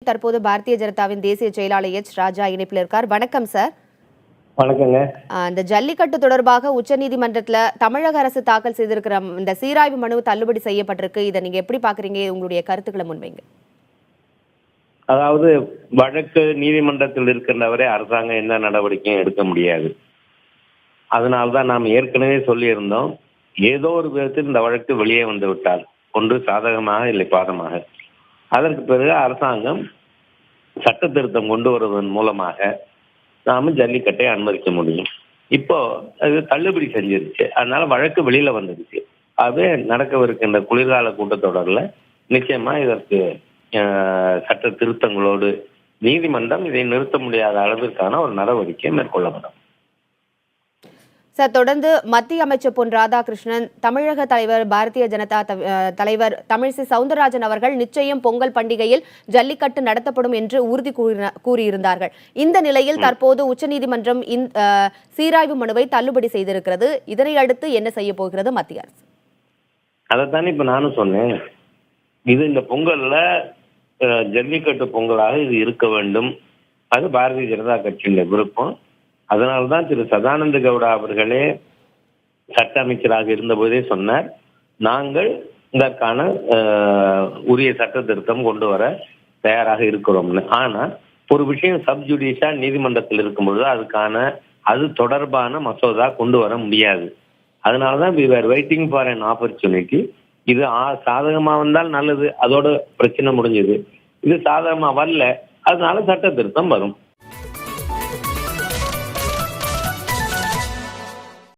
தற்போது பாரதிய ஜனதாவின் தேசிய செயலாளர் எச் ராஜா இணைப்பில் இருக்கார். வணக்கம் சார். வணக்கங்க. இந்த ஜல்லிக்கட்டு தொடர்பாக உச்சநீதிமன்றத்தில் தமிழக அரசு தாக்கல் செய்திருக்கிற இந்த சீராய்வு மனு தள்ளுபடி செய்யப்பட்டிருக்கு. இதை நீங்க எப்படி பாக்குறீங்க? உங்களுடைய கருத்துக்களை முன்வைங்க. அதாவது வழக்கு நீதிமன்றத்தில் இருக்கின்றவரை அரசாங்கம் என்ன நடவடிக்கையும் எடுக்க முடியாது. அதனால்தான் நாம் ஏற்கனவே சொல்லியிருந்தோம், ஏதோ ஒரு விதத்தில் இந்த வழக்கு வெளியே வந்து விட்டால் ஒன்று சாதகமாக இல்லை பாதமாக, அதற்கு பிறகு அரசாங்கம் சட்ட திருத்தம் கொண்டு வருவதன் மூலமாக நாம ஜல்லிக்கட்டை அனுமதிக்க முடியும். இப்போ அது தள்ளுபடி செஞ்சிருச்சு, அதனால வழக்கு வெளியில வந்துருச்சு. அது நடக்கவிருக்கின்ற குளிர்கால கூட்டத்தொடரில் நிச்சயமா இதற்கு சட்ட திருத்தங்களோடு நீதிமன்றம் இதை நிறுத்த முடியாத அளவிற்கான ஒரு நடவடிக்கை மேற்கொள்ளப்படும். சார், தொடர்ந்து மத்திய அமைச்சர் பொன் ராதாகிருஷ்ணன், தமிழக தலைவர் பாரதிய ஜனதா தலைவர் தமிழிசை சவுந்தரராஜன் அவர்கள் நிச்சயம் பொங்கல் பண்டிகையில் ஜல்லிக்கட்டு நடத்தப்படும் என்று உறுதி கூறியிருந்தார்கள். இந்த நிலையில் தற்போது உச்சநீதிமன்றம் சீராய்வு மனுவை தள்ளுபடி செய்திருக்கிறது. இதனை அடுத்து என்ன செய்ய போகிறது மத்திய அரசு? அதைத்தானே இப்ப நானும் சொன்னேன். இது இந்த பொங்கல்ல ஜல்லிக்கட்டு பொங்கலாக இது இருக்க வேண்டும். அது பாரதிய ஜனதா கட்சியின் விருப்பம். அதனால்தான் திரு சதானந்த கவுடா அவர்களே சட்ட அமைச்சராக இருந்தபோதே சொன்னார், நாங்கள் இதற்கான உரிய சட்ட திருத்தம் கொண்டு வர தயாராக இருக்கிறோம்னு. ஆனா ஒரு விஷயம் சப்ஜுடிஷா நீதிமன்றத்தில் இருக்கும்பொழுது அது தொடர்பான மசோதா கொண்டு வர முடியாது. அதனாலதான் we were waiting for an opportunity. இது சாதகமா வந்தால் நல்லது, அதோட பிரச்சனை முடிஞ்சது. இது சாதகமா வரல, அதனால சட்ட திருத்தம் வரும்.